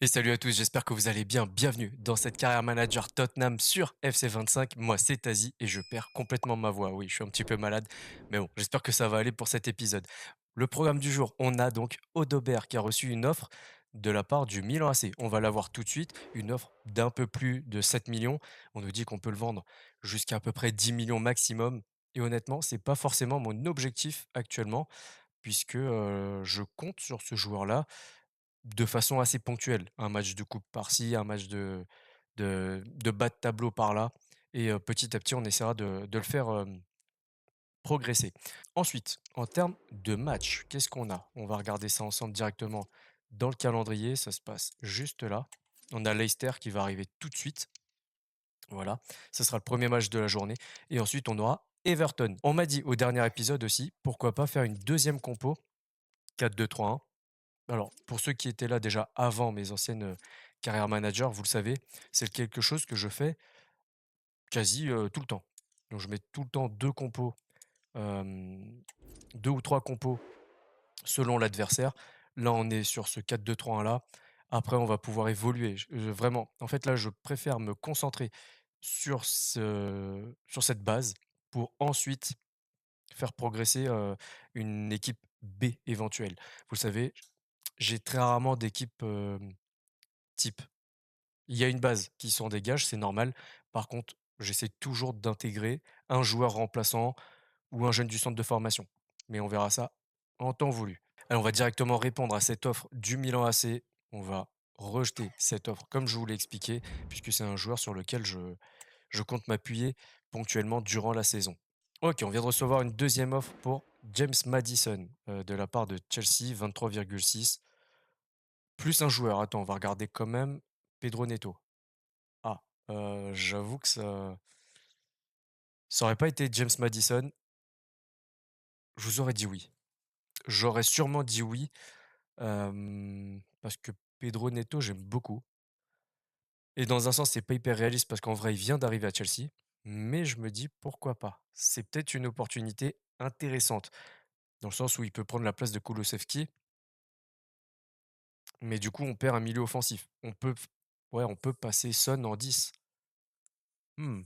Et salut à tous, j'espère que vous allez bien. Bienvenue dans cette carrière manager Tottenham sur FC25. Moi, c'est Tazi et je perds complètement ma voix. Oui, je suis un petit peu malade, mais bon, j'espère que ça va aller pour cet épisode. Le programme du jour, on a donc Odobert qui a reçu une offre de la part du Milan AC. On va la voir tout de suite, une offre d'un peu plus de 7 millions. On nous dit qu'on peut le vendre jusqu'à à peu près 10 millions maximum. Et honnêtement, c'est pas forcément mon objectif actuellement, puisque je compte sur ce joueur-là de façon assez ponctuelle. Un match de coupe par-ci, un match de bas de tableau par-là et petit à petit, on essaiera de le faire, progresser. Ensuite, en termes de match, qu'est-ce qu'on a? On va regarder ça ensemble directement dans le calendrier, ça se passe juste là. On a Leicester qui va arriver tout de suite, voilà. Ce sera le premier match de la journée et ensuite on aura Everton. On m'a dit au dernier épisode aussi, pourquoi pas faire une deuxième compo 4-2-3-1. Alors, pour ceux qui étaient là déjà avant mes anciennes, carrières manager, vous le savez, c'est quelque chose que je fais quasi, tout le temps. Donc je mets tout le temps 2 compos, hem, 2 ou 3 compos selon l'adversaire. Là, on est sur ce 4-2-3-1 là. Après, on va pouvoir évoluer. Vraiment, en fait, là, je préfère me concentrer sur cette base pour ensuite faire progresser, une équipe B éventuelle. Vous le savez, j'ai très rarement d'équipe, type. Il y a une base qui s'en dégage, c'est normal. Par contre, j'essaie toujours d'intégrer un joueur remplaçant ou un jeune du centre de formation. Mais on verra ça en temps voulu. Allez, on va directement répondre à cette offre du Milan AC. On va rejeter cette offre, comme je vous l'ai expliqué, puisque c'est un joueur sur lequel je compte m'appuyer ponctuellement durant la saison. Ok, on vient de recevoir une deuxième offre pour James Madison de la part de Chelsea, 23,6. Plus un joueur. Attends, on va regarder quand même Pedro Neto. Ah, j'avoue que ça aurait pas été James Madison, je vous aurais dit oui. J'aurais sûrement dit oui, parce que Pedro Neto, j'aime beaucoup et dans un sens, c'est pas hyper réaliste parce qu'en vrai, il vient d'arriver à Chelsea, mais je me dis: «Pourquoi pas?» C'est peut-être une opportunité intéressante, dans le sens où il peut prendre la place de Kulusevski, mais du coup, on perd un milieu offensif. On peut passer Son en 10. Mmh.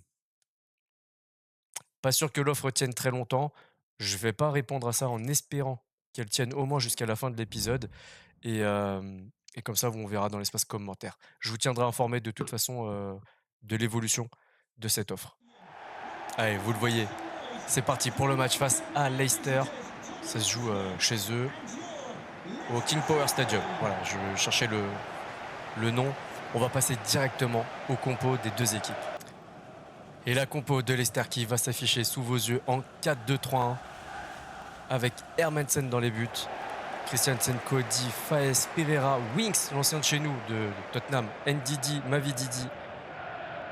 Pas sûr que l'offre tienne très longtemps. Je vais pas répondre à ça en espérant qu'elle tienne au moins jusqu'à la fin de l'épisode et comme ça, on verra dans l'espace commentaire. Je vous tiendrai informé de toute façon, de l'évolution de cette offre. Allez, vous le voyez, c'est parti pour le match face à Leicester. Ça se joue, chez eux, au King Power Stadium. Voilà, je cherchais le nom. On va passer directement aux compos des 2 équipes. Et la compo de Leicester qui va s'afficher sous vos yeux en 4-2-3-1 avec Hermansen dans les buts, Christiansen, Cody, Faes, Pereira, Winks, l'ancien de chez nous de Tottenham, Ndidi, Mavididi,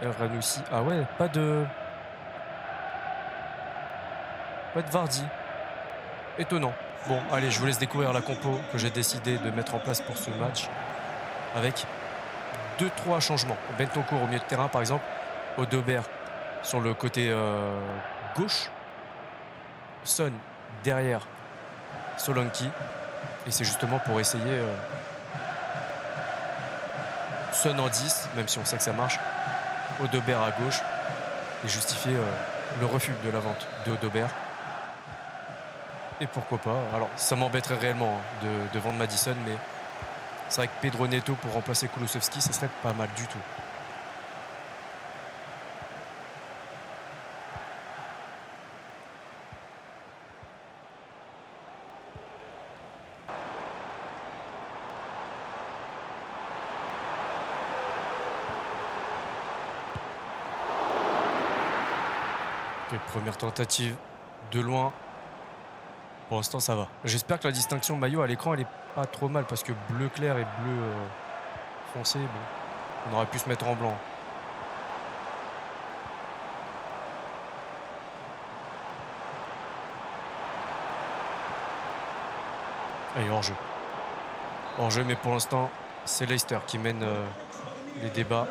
El Ranoussi. Ah ouais, pas de Vardy. Étonnant. Bon, allez, je vous laisse découvrir la compo que j'ai décidé de mettre en place pour ce match avec deux trois changements. Bentoncourt au milieu de terrain, par exemple, Odobert sur le côté gauche, Son derrière Solanki. Et c'est justement pour essayer Son en 10, même si on sait que ça marche, Odobert à gauche et justifier le refus de la vente de Odobert. Et pourquoi pas. Alors, ça m'embêterait réellement hein, de vendre Madison, mais c'est vrai que Pedro Neto pour remplacer Kulusevski, ça serait pas mal du tout. Ok, première tentative de loin. Pour l'instant, ça va. J'espère que la distinction maillot à l'écran, elle est pas trop mal parce que bleu clair et bleu foncé, bon, on aurait pu se mettre en blanc. Allez, hors-jeu. Hors-jeu, mais pour l'instant, c'est Leicester qui mène les débats.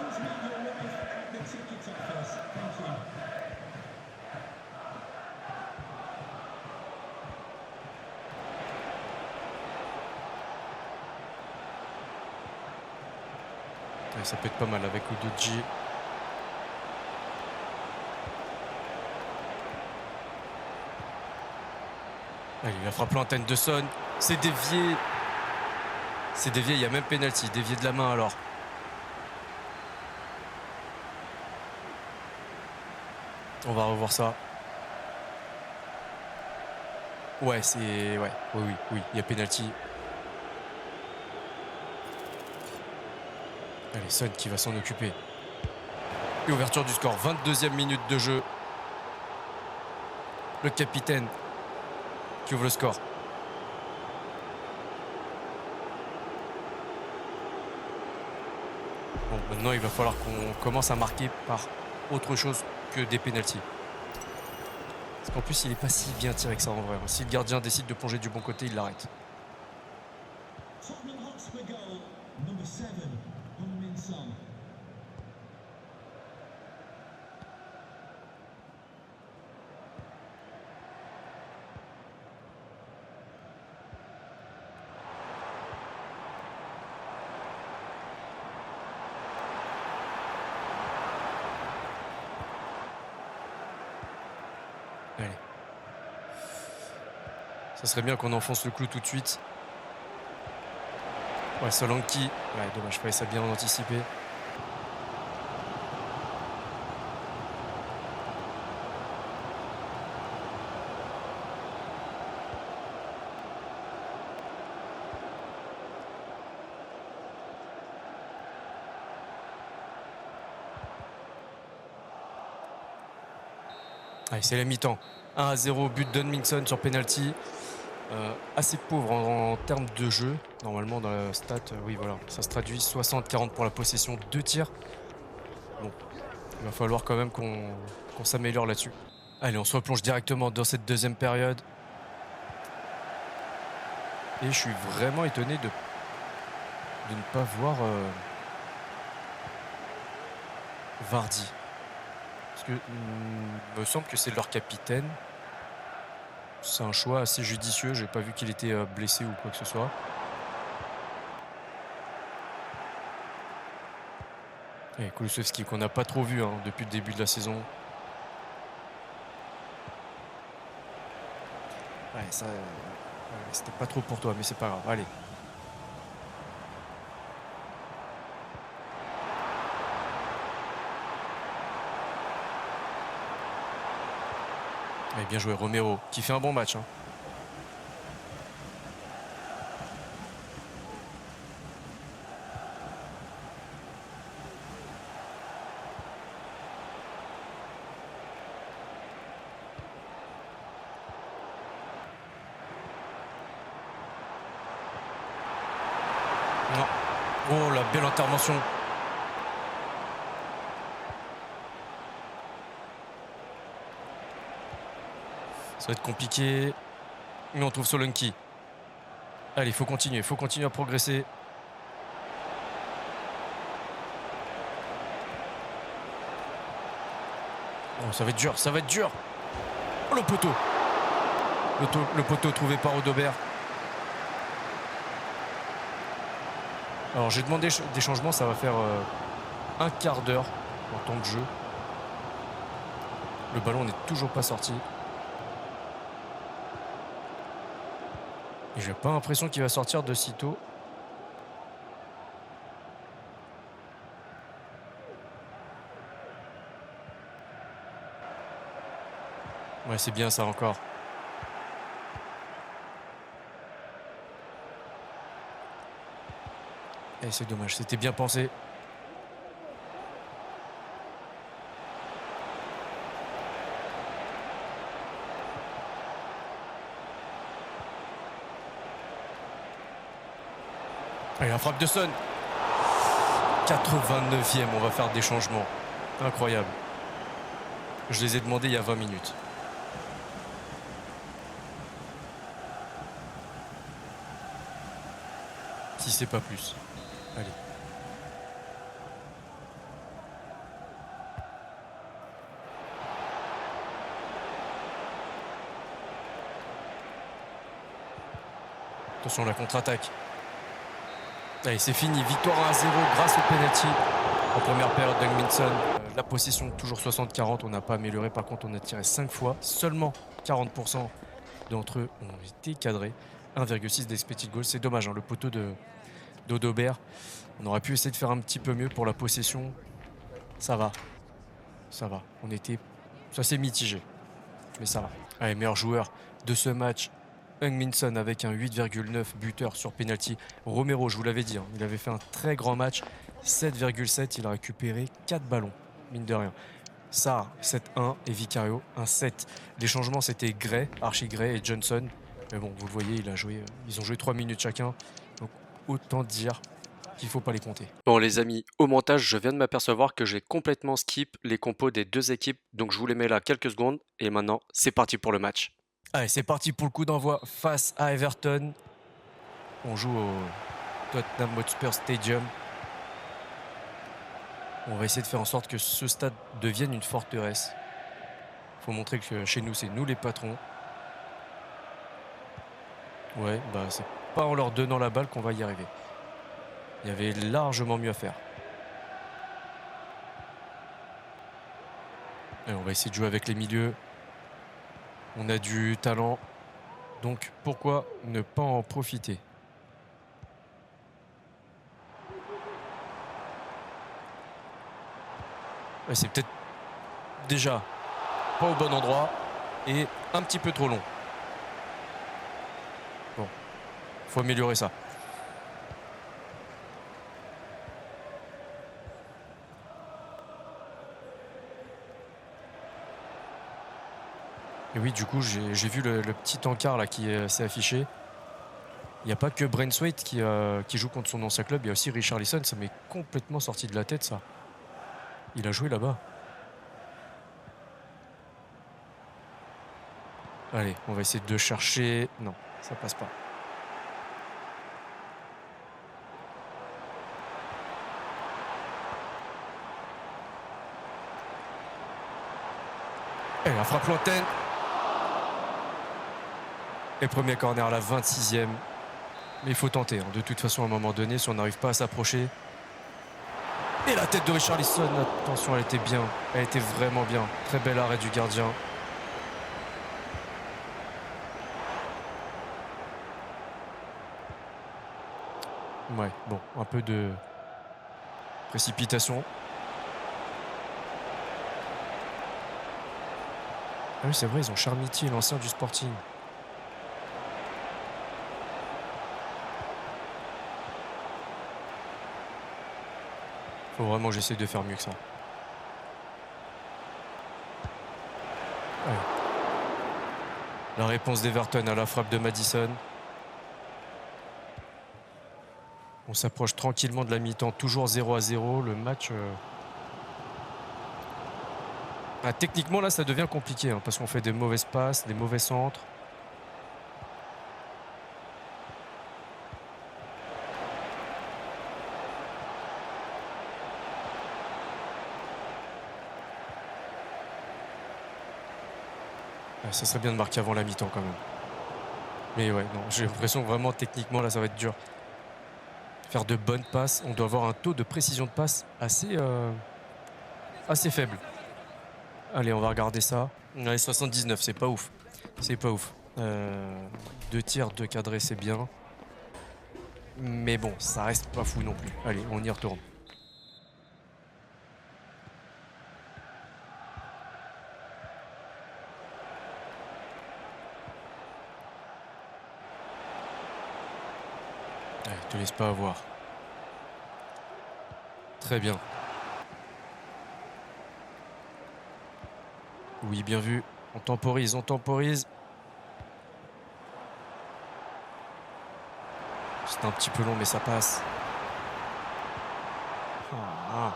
Ouais, ça peut être pas mal avec Udoji. Allez, la frappe lointaine de Son. C'est dévié. C'est dévié, il y a même penalty. Dévié de la main alors. On va revoir ça. Ouais, c'est... Ouais, oui, il y a penalty. Allez, Son qui va s'en occuper. Et ouverture du score, 22e minute de jeu. Le capitaine qui ouvre le score. Bon, maintenant, il va falloir qu'on commence à marquer par autre chose que des pénaltys. Parce qu'en plus, il est pas si bien tiré que ça en vrai. Si le gardien décide de plonger du bon côté, il l'arrête. Allez. Ça serait bien qu'on enfonce le clou tout de suite. Ouais, Solanki. Ouais, dommage, je fallait ça bien anticiper. Allez, c'est la mi-temps. 1-0, but d'Hunminson sur penalty. Assez pauvre en termes de jeu. Normalement, dans la stat, oui, voilà, ça se traduit 60-40 pour la possession, 2 tirs. Bon, il va falloir quand même qu'on s'améliore là-dessus. Allez, on se replonge directement dans cette deuxième période. Et je suis vraiment étonné de ne pas voir Vardy. Parce que il me semble que c'est leur capitaine. C'est un choix assez judicieux. J'ai pas vu qu'il était blessé ou quoi que ce soit. Et Kulusevski qu'on n'a pas trop vu depuis le début de la saison. Ouais, ça, c'était pas trop pour toi, mais c'est pas grave. Allez. Allez, bien joué, Romero, qui fait un bon match. Non. Oh, la belle intervention. Ça va être compliqué. Mais on trouve Solanki. Allez, il faut continuer à progresser. Oh, ça va être dur, ça va être dur. Oh, le poteau. Le poteau trouvé par Odobert. Alors, j'ai demandé des changements, ça va faire un quart d'heure en temps de jeu. Le ballon n'est toujours pas sorti. Et j'ai pas l'impression qu'il va sortir de sitôt. Ouais, c'est bien ça encore. Et c'est dommage, c'était bien pensé. Allez, la frappe de Son. 89e, on va faire des changements. Incroyable. Je les ai demandés il y a 20 minutes. Si c'est pas plus. Allez. Attention, la contre-attaque. Allez, c'est fini. Victoire 1-0 grâce au penalty en première période d'Hung-min Son. La possession, toujours 60-40. On n'a pas amélioré. Par contre, on a tiré 5 fois. Seulement 40% d'entre eux ont été cadrés. 1,6 d'expected goal. C'est dommage, hein, le poteau de d'Odobert. On aurait pu essayer de faire un petit peu mieux pour la possession. Ça va. Ça va. Ça s'est mitigé. Mais ça va. Allez, meilleur joueur de ce match. Heung-min Son avec un 8,9 buteur sur penalty. Romero, je vous l'avais dit, hein, il avait fait un très grand match. 7,7, il a récupéré 4 ballons, mine de rien. Sarr, 7-1 et Vicario, 1-7. Les changements, c'était Gray, Archie Gray et Johnson. Mais bon, vous le voyez, ils ont joué 3 minutes chacun. Donc autant dire qu'il ne faut pas les compter. Bon les amis, au montage, je viens de m'apercevoir que j'ai complètement skip les compos des deux équipes. Donc je vous les mets là quelques secondes. Et maintenant, c'est parti pour le match. Allez, c'est parti pour le coup d'envoi face à Everton. On joue au Tottenham Hotspur Stadium. On va essayer de faire en sorte que ce stade devienne une forteresse. Il faut montrer que chez nous, c'est nous les patrons. Ouais, bah c'est pas en leur donnant la balle qu'on va y arriver. Il y avait largement mieux à faire. Et on va essayer de jouer avec les milieux. On a du talent. Donc pourquoi ne pas en profiter? Ouais, c'est peut-être déjà pas au bon endroit et un petit peu trop long. Bon, faut améliorer ça. Et oui, du coup, j'ai vu le petit encart là qui s'est affiché. Il n'y a pas que Braithwaite qui joue contre son ancien club, il y a aussi Richarlison. Ça m'est complètement sorti de la tête, ça. Il a joué là-bas. Allez, on va essayer de chercher. Non, ça passe pas. Et la frappe lointaine. Et premier corner à la 26e. Mais il faut tenter. Hein. De toute façon, à un moment donné, si on n'arrive pas à s'approcher. Et la tête de Richarlison, attention, elle était bien. Elle était vraiment bien. Très bel arrêt du gardien. Ouais, bon, un peu de précipitation. Ah oui, c'est vrai, ils ont Charmitier, l'ancien du Sporting. Faut vraiment que j'essaie de faire mieux que ça. Ouais. La réponse d'Everton à la frappe de Maddison. On s'approche tranquillement de la mi-temps, toujours 0-0. Le match... Ah, techniquement, là, ça devient compliqué, hein, parce qu'on fait des mauvaises passes, des mauvais centres. Ah, ça serait bien de marquer avant la mi-temps, quand même. Mais ouais, non, j'ai l'impression que vraiment, techniquement, là, ça va être dur. Faire de bonnes passes, on doit avoir un taux de précision de passe assez faible. Allez, on va regarder ça. Allez, 79, c'est pas ouf. C'est pas ouf. 2 tirs, 2 cadrés, c'est bien. Mais bon, ça reste pas fou non plus. Allez, on y retourne. Allez, te laisse pas avoir. Très bien. Oui, bien vu. On temporise, on temporise. C'est un petit peu long, mais ça passe. Ah.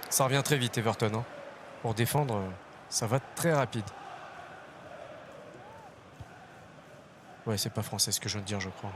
Ça revient très vite, Everton. Hein. Pour défendre, ça va très rapide. Ouais, c'est pas français ce que je viens de dire, je crois.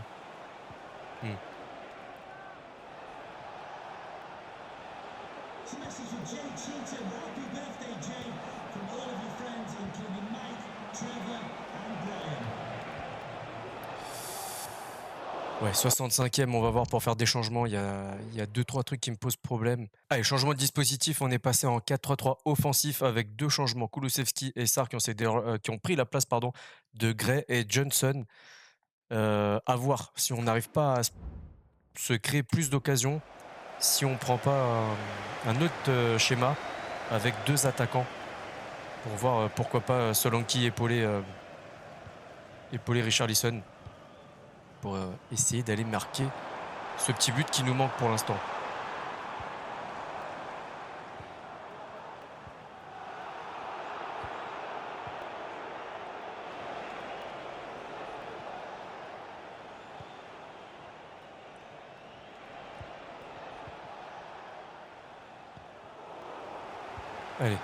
Ouais, 65e, on va voir pour faire des changements. Il y a 2-3 trucs qui me posent problème. Allez, changement de dispositif, on est passé en 4-3-3 offensif avec 2 changements. Kulusevski et Sarr qui ont pris la place pardon, de Gray et Johnson. À voir si on n'arrive pas à se créer plus d'occasions, si on prend pas un autre schéma avec 2 attaquants pour voir pourquoi pas Solanke épauler Richarlison pour essayer d'aller marquer ce petit but qui nous manque pour l'instant. Allez,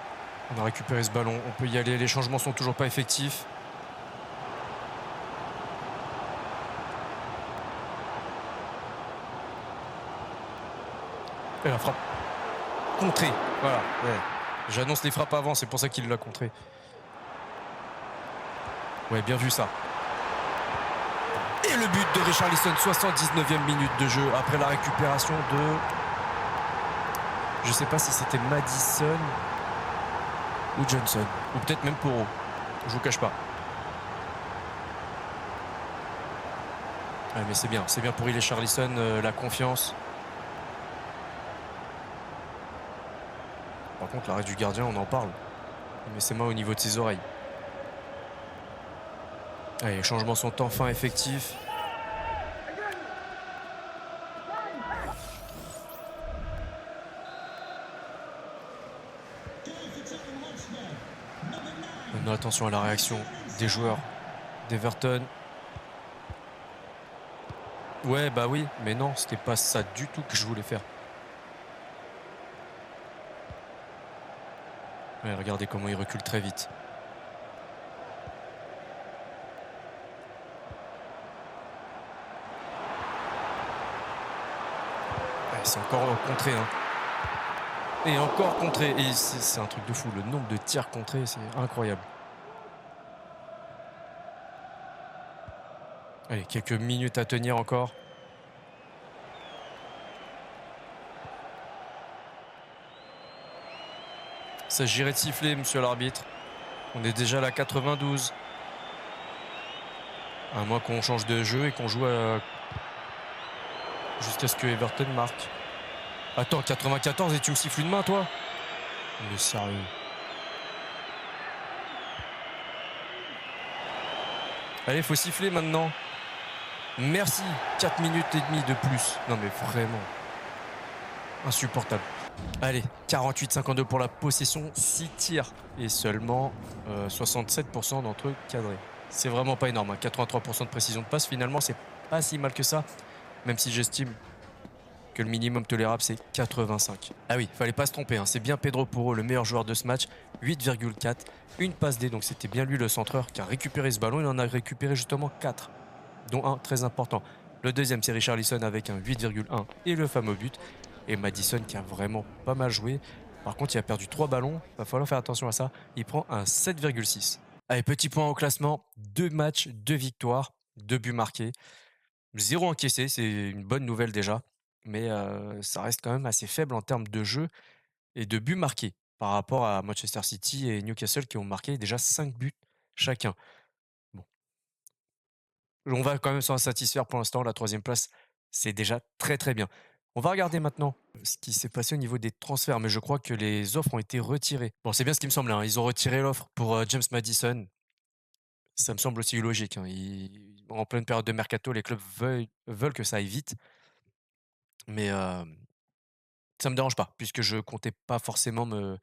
on a récupéré ce ballon, on peut y aller, les changements sont toujours pas effectifs. Et la frappe contrée, voilà. Ouais. J'annonce les frappes avant, c'est pour ça qu'il l'a contré. Ouais, bien vu ça. Et le but de Richarlison, 79e minute de jeu après la récupération de... Je sais pas si c'était Madison ou Johnson, ou peut-être même Poro. Je vous cache pas. Ouais, mais c'est bien pour Richarlison, la confiance. Par contre, l'arrêt du gardien, on en parle. Il met ses mains au niveau de ses oreilles. Allez, les changements sont enfin effectifs. Maintenant, attention à la réaction des joueurs d'Everton. Ouais, bah oui, mais non, c'était pas ça du tout que je voulais faire. Ouais, regardez comment il recule très vite. Ouais, c'est encore contré, hein. Et encore contré. Et c'est un truc de fou. Le nombre de tirs contrés, c'est incroyable. Allez, quelques minutes à tenir encore. Il s'agirait de siffler, monsieur l'arbitre. On est déjà à la 92. À moins qu'on change de jeu et qu'on joue jusqu'à ce que Everton marque. Attends, 94 et tu me siffles une main, toi? Mais sérieux. Allez, faut siffler maintenant. Merci. 4 minutes et demie de plus. Non mais vraiment. Insupportable. Allez, 48-52 pour la possession, 6 tirs et seulement 67% d'entre eux cadrés. C'est vraiment pas énorme, hein. 83% de précision de passe, finalement, c'est pas si mal que ça, même si j'estime que le minimum tolérable, c'est 85. Ah oui, fallait pas se tromper, hein. C'est bien Pedro Porro, le meilleur joueur de ce match, 8,4. Une passe D, donc c'était bien lui le centreur qui a récupéré ce ballon. Il en a récupéré justement 4, dont un très important. Le deuxième, c'est Richarlison avec un 8,1 et le fameux but. Et Madison qui a vraiment pas mal joué. Par contre, il a perdu 3 ballons. Il va falloir faire attention à ça. Il prend un 7,6. Allez, petit point au classement. 2 matchs, 2 victoires, 2 buts marqués. 0 encaissé, c'est une bonne nouvelle déjà. Mais ça reste quand même assez faible en termes de jeu et de buts marqués par rapport à Manchester City et Newcastle qui ont marqué déjà 5 buts chacun. Bon, on va quand même s'en satisfaire pour l'instant. La troisième place, c'est déjà très très bien. On va regarder maintenant ce qui s'est passé au niveau des transferts, mais je crois que les offres ont été retirées. Bon, c'est bien ce qui me semble, hein. Ils ont retiré l'offre pour James Madison. Ça me semble aussi logique, hein. En pleine période de mercato, les clubs veulent que ça aille vite. Mais ça me dérange pas, puisque je comptais pas forcément me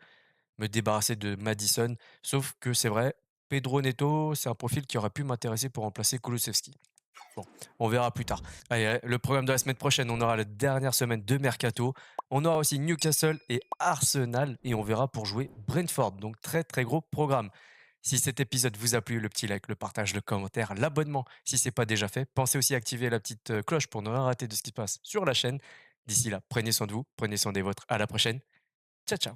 débarrasser de Madison. Sauf que c'est vrai, Pedro Neto, c'est un profil qui aurait pu m'intéresser pour remplacer Kulusevski. Bon, on verra plus tard. Allez, le programme de la semaine prochaine, on aura la dernière semaine de mercato. On aura aussi Newcastle et Arsenal et on verra pour jouer Brentford. Donc très très gros programme. Si cet épisode vous a plu, le petit like, le partage, le commentaire, l'abonnement si ce n'est pas déjà fait. Pensez aussi à activer la petite cloche pour ne rien rater de ce qui se passe sur la chaîne. D'ici là, prenez soin de vous, prenez soin des vôtres. À la prochaine. Ciao ciao.